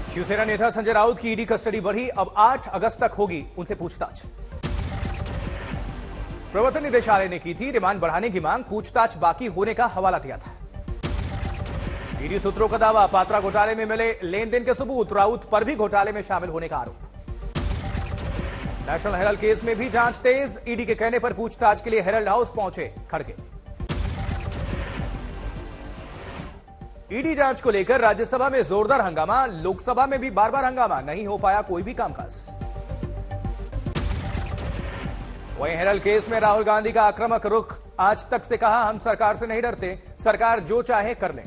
शिवसेना नेता संजय राउत की ED custody बढ़ी, अब 8 अगस्त तक होगी उनसे पूछताछ। प्रवर्तन निदेशालय ने की थी रिमांड बढ़ाने की मांग, पूछताछ बाकी होने का हवाला दिया था। ईडी सूत्रों का दावा, पात्रा घोटाले में मिले लेन देन के सबूत, राउत पर भी घोटाले में शामिल होने का आरोप। नेशनल हेराल्ड केस में भी जांच तेज, ईडी के कहने पर पूछताछ के लिए हेराल्ड हाउस पहुंचे खड़गे। ईडी जांच को लेकर राज्यसभा में जोरदार हंगामा, लोकसभा में भी बार बार हंगामा, नहीं हो पाया कोई भी कामकाज। वहीं हेराल्ड केस में राहुल गांधी का आक्रामक रुख, आज तक से कहा हम सरकार से नहीं डरते, सरकार जो चाहे कर ले।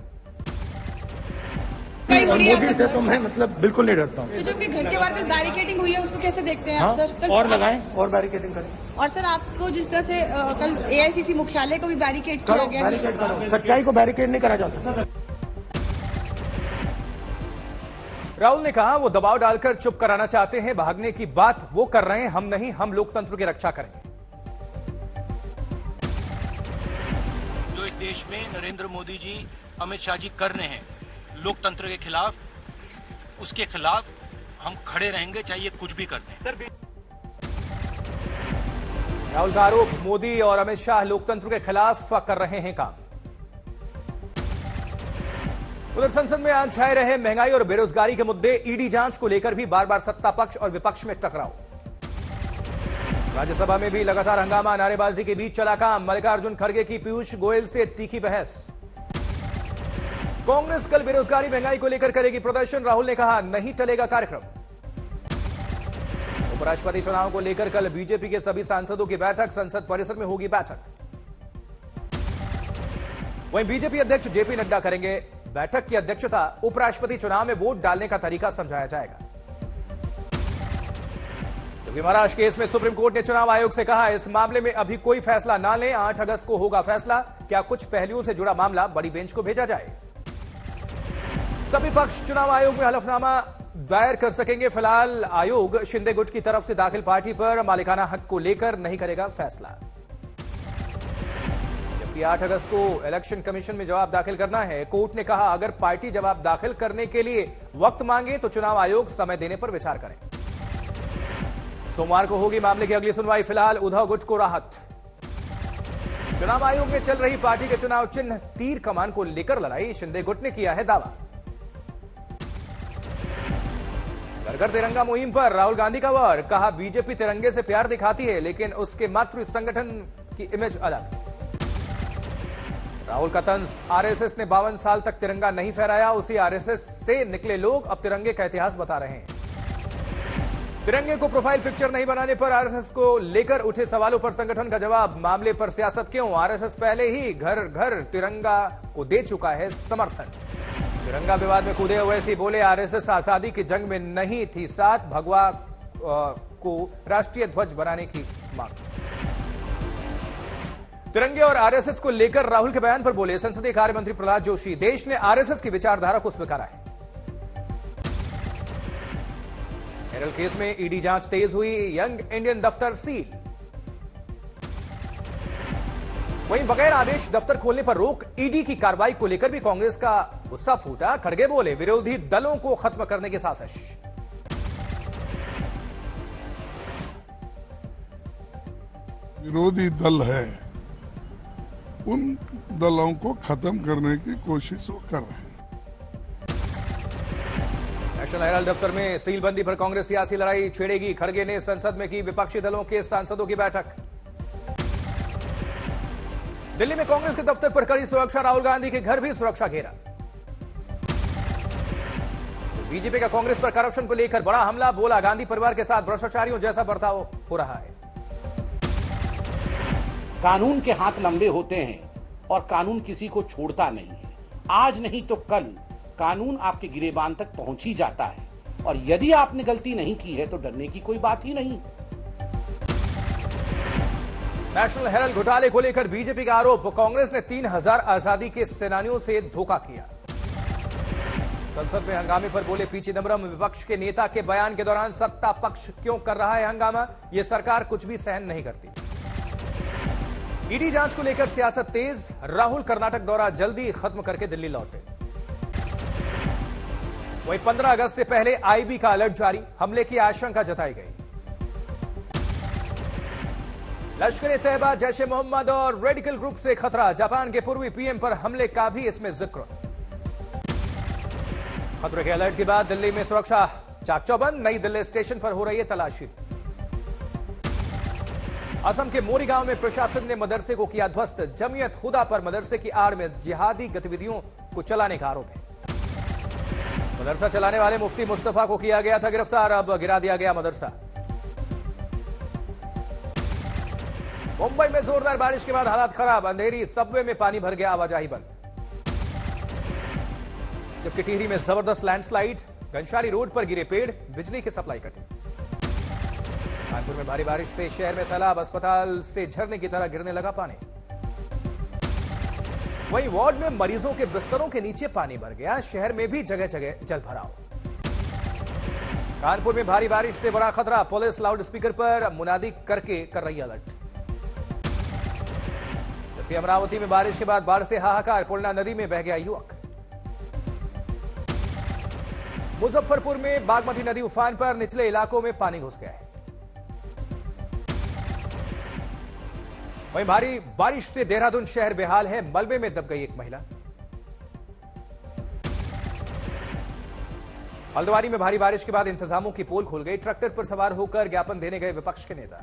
मोदी से तो मैं बिल्कुल नहीं डरता हूँ। तो जो कि घर के बाहर बैरिकेडिंग हुई है उसको कैसे देखते हैं आप सर? और लगाएं और बैरिकेडिंग करें। और सर आपको जिस तरह से कल एआईसीसी मुख्यालय को भी बैरिकेड किया गया, बैरिकेड करो, सच्चाई को बैरिकेड नहीं करा जाता। राहुल ने कहा वो दबाव डालकर चुप कराना चाहते हैं, भागने की बात वो कर रहे हैं, हम नहीं, हम लोकतंत्र की रक्षा करेंगे। जो इस देश में नरेंद्र मोदी जी, अमित शाह जी कर रहे हैं लोकतंत्र के खिलाफ, उसके खिलाफ हम खड़े रहेंगे, चाहे कुछ भी कर दें। राहुल का आरोप, मोदी और अमित शाह लोकतंत्र के खिलाफ कर रहे हैं काम। उधर संसद में आज छाए रहे महंगाई और बेरोजगारी के मुद्दे, ईडी जांच को लेकर भी बार बार सत्ता पक्ष और विपक्ष में टकराव। राज्यसभा में भी लगातार हंगामा, नारेबाजी के बीच चला काम, मल्लिकार्जुन खड़गे की पीयूष गोयल से तीखी बहस। कांग्रेस कल बेरोजगारी महंगाई को लेकर करेगी प्रदर्शन, राहुल ने कहा नहीं टलेगा कार्यक्रम। उपराष्ट्रपति चुनाव को लेकर कल बीजेपी के सभी सांसदों की बैठक, संसद परिसर में होगी बैठक। वहीं बीजेपी अध्यक्ष जेपी नड्डा करेंगे बैठक की अध्यक्षता, उपराष्ट्रपति चुनाव में वोट डालने का तरीका समझाया जाएगा। क्योंकि महाराष्ट्र केस में सुप्रीम कोर्ट ने चुनाव आयोग से कहा इस मामले में अभी कोई फैसला ना लें, 8 अगस्त को होगा फैसला, क्या कुछ पहलुओं से जुड़ा मामला बड़ी बेंच को भेजा जाए। सभी पक्ष चुनाव आयोग में हलफनामा दायर कर सकेंगे, फिलहाल आयोग शिंदे गुट की तरफ से दाखिल पार्टी पर मालिकाना हक को लेकर नहीं करेगा फैसला। 8 अगस्त को इलेक्शन कमीशन में जवाब दाखिल करना है। कोर्ट ने कहा अगर पार्टी जवाब दाखिल करने के लिए वक्त मांगे तो चुनाव आयोग समय देने पर विचार करें। सोमवार को होगी मामले की अगली सुनवाई, फिलहाल उद्धव गुट को राहत। चुनाव आयोग में चल रही पार्टी के चुनाव चिन्ह तीर कमान को लेकर लड़ाई, शिंदे गुट ने किया है दावा। घर घर तिरंगा मुहिम पर राहुल गांधी का वार, कहा बीजेपी तिरंगे से प्यार दिखाती है लेकिन उसके मातृ संगठन की इमेज अलग। राहुल का तंज, आरएसएस ने 52 साल तक तिरंगा नहीं फहराया, उसी आरएसएस से निकले लोग अब तिरंगे का इतिहास बता रहे हैं। तिरंगे को प्रोफाइल पिक्चर नहीं बनाने पर आरएसएस को लेकर उठे सवालों पर संगठन का जवाब, मामले पर सियासत क्यों, आरएसएस पहले ही घर घर तिरंगा को दे चुका है समर्थन। तिरंगा विवाद में कूदे ओवैसी बोले आरएसएस आजादी की जंग में नहीं थी साथ, भगवा को राष्ट्रीय ध्वज बनाने की मांग। तिरंगे और आरएसएस को लेकर राहुल के बयान पर बोले संसदीय कार्य मंत्री प्रहलाद जोशी, देश ने आरएसएस की विचारधारा को स्वीकारा है। हेराल्ड केस में ईडी जांच तेज हुई, यंग इंडियन दफ्तर सील। वहीं बगैर आदेश दफ्तर खोलने पर रोक, ईडी की कार्रवाई को लेकर भी कांग्रेस का गुस्सा फूटा, खड़गे बोले विरोधी दलों को खत्म करने की साजिश। विरोधी दल है, उन दलों को खत्म करने की कोशिश वो कर रहे हैं। नेशनल हेराल्ड दफ्तर में सीलबंदी पर कांग्रेस सियासी लड़ाई छेड़ेगी, खड़गे ने संसद में की विपक्षी दलों के सांसदों की बैठक। दिल्ली में कांग्रेस के दफ्तर पर कड़ी सुरक्षा, राहुल गांधी के घर भी सुरक्षा घेरा। बीजेपी का कांग्रेस पर करप्शन को लेकर बड़ा हमला, बोला गांधी परिवार के साथ भ्रष्टाचारियों जैसा बर्ताव हो रहा है। कानून के हाथ लंबे होते हैं और कानून किसी को छोड़ता नहीं है। आज नहीं तो कल कानून आपके गिरेबान तक पहुंच ही जाता है और यदि आपने गलती नहीं की है तो डरने की कोई बात ही नहीं। नेशनल हेराल्ड घोटाले को लेकर बीजेपी का आरोप, कांग्रेस ने 3000 आजादी के सेनानियों से धोखा किया। संसद में हंगामे पर बोले पी चिदंबरम, विपक्ष के नेता के बयान के दौरान सत्ता पक्ष क्यों कर रहा है हंगामा, यह सरकार कुछ भी सहन नहीं करती। ईडी जांच को लेकर सियासत तेज, राहुल कर्नाटक दौरा जल्दी खत्म करके दिल्ली लौटे। वहीं 15 अगस्त से पहले आईबी का अलर्ट जारी, हमले की आशंका जताई गई। लश्कर तैयबा, जैश ए मोहम्मद और रेडिकल ग्रुप से खतरा, जापान के पूर्वी पीएम पर हमले का भी इसमें जिक्र। खतरे के अलर्ट के बाद दिल्ली में सुरक्षा चाक चौबंद, नई दिल्ली स्टेशन पर हो रही है तलाशी। असम के मोरी गांव में प्रशासन ने मदरसे को किया ध्वस्त, जमीयत खुदा पर मदरसे की आड़ में जिहादी गतिविधियों को चलाने का आरोप है। मदरसा चलाने वाले मुफ्ती मुस्तफा को किया गया था गिरफ्तार, अब गिरा दिया गया मदरसा। मुंबई में जोरदार बारिश के बाद हालात खराब, अंधेरी, सबवे में पानी भर गया, आवाजाही बंद। जबकि टिहरी में जबरदस्त लैंडस्लाइड, घनसाली रोड पर गिरे पेड़, बिजली की सप्लाई कटी। कानपुर में भारी बारिश से शहर में सैलाब, अस्पताल से झरने की तरह गिरने लगा पानी। वहीं वार्ड में मरीजों के बिस्तरों के नीचे पानी भर गया, शहर में भी जगह जगह जल भराव। कानपुर में भारी बारिश से बड़ा खतरा, पुलिस लाउडस्पीकर पर मुनादी करके कर रही अलर्ट। जबकि अमरावती में बारिश के बाद बाढ़ से हाहाकार, पुलना नदी में बह गया युवक। मुजफ्फरपुर में बागमती नदी उफान पर, निचले इलाकों में पानी घुस गया है। वहीं भारी बारिश से देहरादून शहर बेहाल है, मलबे में दब गई एक महिला। हल्द्वानी में भारी बारिश के बाद इंतजामों की पोल खुल गई, ट्रैक्टर पर सवार होकर ज्ञापन देने गए विपक्ष के नेता।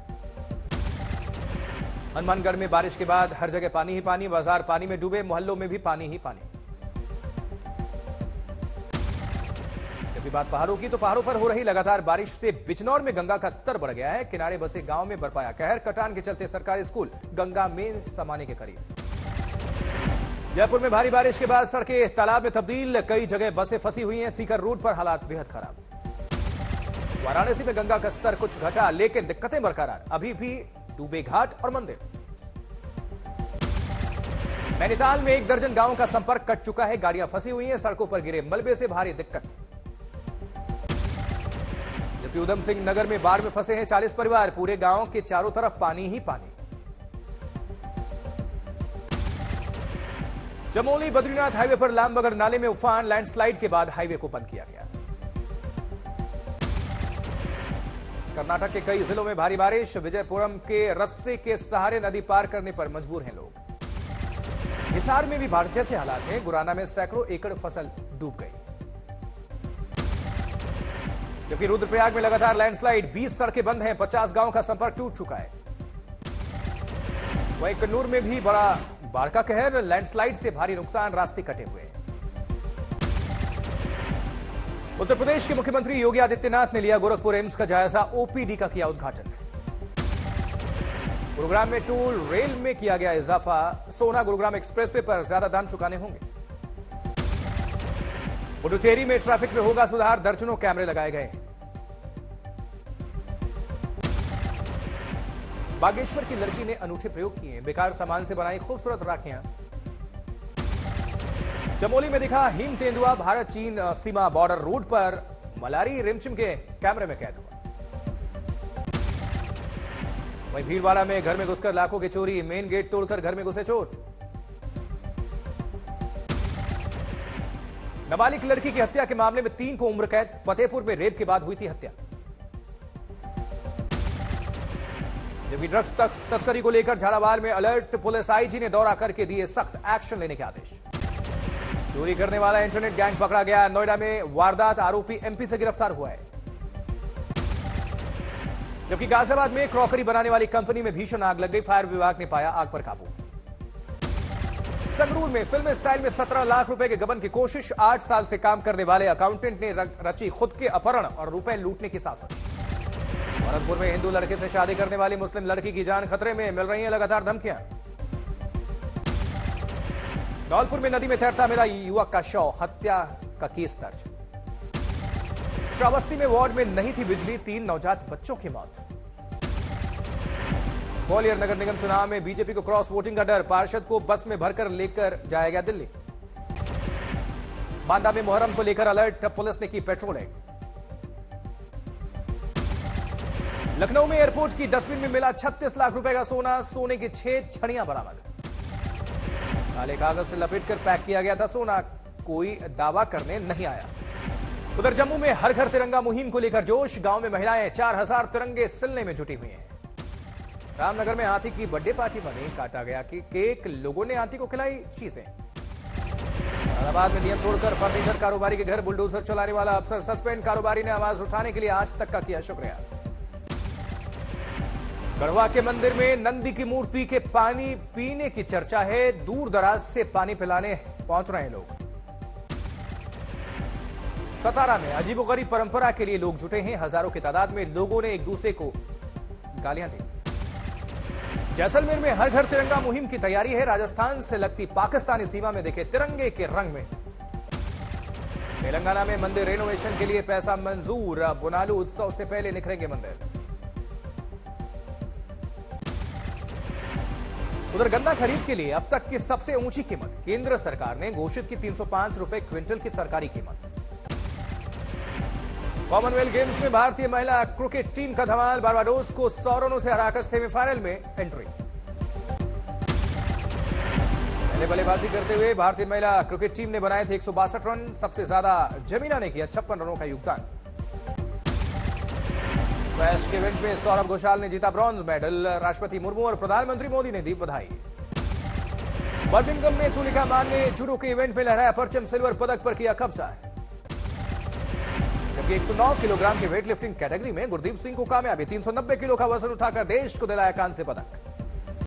हनुमानगढ़ में बारिश के बाद हर जगह पानी ही पानी, बाजार पानी में डूबे, मोहल्लों में भी पानी ही पानी। जबकि बात पहाड़ों की, तो पहाड़ों पर हो रही लगातार बारिश से बिजनौर में गंगा का स्तर बढ़ गया है, किनारे बसे गांव में बरपाया कहर, कटान के चलते सरकारी स्कूल गंगा में समाने के करीब। जयपुर में भारी बारिश के बाद सड़कें तालाब में तब्दील, कई जगह बसें फंसी हुई हैं, सीकर रोड पर हालात बेहद खराब। वाराणसी में गंगा का स्तर कुछ घटा, लेकिन दिक्कतें बरकरार, अभी भी डूबे घाट और मंदिर। नैनीताल में 1 दर्जन गांवों का संपर्क कट चुका है, गाड़ियां फंसी हुई हैं, सड़कों पर गिरे मलबे से भारी दिक्कत। जबकि उधम सिंह नगर में बाढ़ में फंसे हैं 40 परिवार, पूरे गांव के चारों तरफ पानी ही पानी। चमोली बद्रीनाथ हाईवे पर लामबगड़ नाले में उफान, लैंडस्लाइड के बाद हाईवे को बंद किया गया। कर्नाटक के कई जिलों में भारी बारिश, विजयपुरम के रस्से के सहारे नदी पार करने पर मजबूर हैं लोग। हिसार में भी बाढ़ जैसे हालात हैं, गुराना में सैकड़ों एकड़ फसल डूब गई। जबकि रुद्रप्रयाग में लगातार लैंडस्लाइड, 20 सड़कें बंद हैं, 50 गांवों का संपर्क टूट चुका है। वहीं कन्नूर में भी बड़ा बाढ़ का कहर, लैंडस्लाइड से भारी नुकसान, रास्ते कटे हुए हैं। उत्तर प्रदेश के मुख्यमंत्री योगी आदित्यनाथ ने लिया गोरखपुर एम्स का जायजा, ओपीडी का किया उद्घाटन। गुरुग्राम में टोल रेल में किया गया इजाफा, सोना गुरुग्राम एक्सप्रेसवे पर ज्यादा दाम चुकाने होंगे। पुडुचेरी में ट्रैफिक में होगा सुधार, दर्जनों कैमरे लगाए गए। बागेश्वर की लड़की ने अनूठे प्रयोग किए, बेकार सामान से बनाई खूबसूरत राखियां। चमोली में दिखा हिम तेंदुआ, भारत चीन सीमा बॉर्डर रोड पर मलारी रिमझिम के कैमरे में कैद हुआ। वहीं भीलवाड़ा में घर में घुसकर लाखों की चोरी, मेन गेट तोड़कर घर में घुसे चोर। नाबालिग लड़की की हत्या के मामले में 3 को उम्र कैद, फतेहपुर में रेप के बाद हुई थी हत्या। जबकि ड्रग्स तस्करी को लेकर झालावाड़ में अलर्ट, पुलिस आईजी ने दौरा करके दिए सख्त एक्शन लेने के आदेश। चोरी करने वाला इंटरनेट गैंग पकड़ा गया, नोएडा में वारदात, आरोपी एमपी से गिरफ्तार हुआ है। जबकि गाजियाबाद में क्रॉकरी बनाने वाली कंपनी में भीषण आग लग गई, फायर विभाग ने पाया आग पर काबू। संगरूर में फिल्म स्टाइल में 17 लाख रुपए के गबन की कोशिश, 8 साल से काम करने वाले अकाउंटेंट ने रची खुद के अपहरण और रुपए लूटने की साजिश। भरतपुर में हिंदू लड़के से शादी करने वाली मुस्लिम लड़की की जान खतरे में, मिल रही हैं लगातार धमकियां। धौलपुर में नदी में तैरता मिला युवक का शव, हत्या का केस दर्ज। श्रावस्ती में वार्ड में नहीं थी बिजली, 3 नवजात बच्चों की मौत। ग्वालियर नगर निगम चुनाव में बीजेपी को क्रॉस वोटिंग का डर, पार्षद को बस में भरकर लेकर जाया गया दिल्ली। बांदा में मुहर्रम को लेकर अलर्ट, पुलिस ने की पेट्रोलिंग। लखनऊ में एयरपोर्ट की डस्टबिन में मिला 36 लाख रुपए का सोना, सोने की 6 छड़ियां बरामद। काले कागज से लपेटकर पैक किया गया था सोना, कोई दावा करने नहीं आया। उधर जम्मू में हर घर तिरंगा मुहिम को लेकर जोश। गांव में महिलाएं 4000 तिरंगे सिलने में जुटी हुई हैं। रामनगर में हाथी की बर्थडे पार्टी में काटा गया केक, लोगों ने हाथी को खिलाई चीजें। इलाहाबाद में नियम तोड़कर फर्नीचर कारोबारी के घर बुलडोजर चलाने वाला अफसर सस्पेंड। कारोबारी ने आवाज उठाने के लिए आज तक का किया शुक्रिया। गढ़वा के मंदिर में नंदी की मूर्ति के पानी पीने की चर्चा है। दूर दराज से पानी पिलाने पहुंच रहे हैं लोग। सतारा में अजीबोगरीब परंपरा के लिए लोग जुटे हैं। हजारों की तादाद में लोगों ने एक दूसरे को गालियां दी। जैसलमेर में हर घर तिरंगा मुहिम की तैयारी है। राजस्थान से लगती पाकिस्तानी सीमा में देखे तिरंगे के रंग में। तेलंगाना में मंदिर रेनोवेशन के लिए पैसा मंजूर। बोनालू उत्सव से पहले निखरेंगे मंदिर। उधर गन्ना खरीद के लिए अब तक की सबसे ऊंची कीमत केंद्र सरकार ने घोषित की 305 रुपए क्विंटल की सरकारी कीमत। कॉमनवेल्थ गेम्स में भारतीय महिला क्रिकेट टीम का धमाल। बारबाडोस को 100 रनों से हराकर सेमीफाइनल में एंट्री। पहले बल्लेबाजी करते हुए भारतीय महिला क्रिकेट टीम ने बनाए थे 162 रन। सबसे ज्यादा जमीना ने किया 56 रनों का योगदान। स्क्वैश के इवेंट में सौरभ घोषाल ने जीता ब्रॉन्ज मेडल। राष्ट्रपति मुर्मू और प्रधानमंत्री मोदी ने दी बधाई। बर्मिंघम में तुलिका मान ने जूडो के इवेंट में लहराया परचम। सिल्वर पदक पर किया कब्जा। जबकि 109 किलोग्राम के वेट लिफ्टिंग कैटेगरी में गुरदीप सिंह को कामयाबी। 390 किलो का वजन उठाकर देश को दिलाया कांस्य पदक।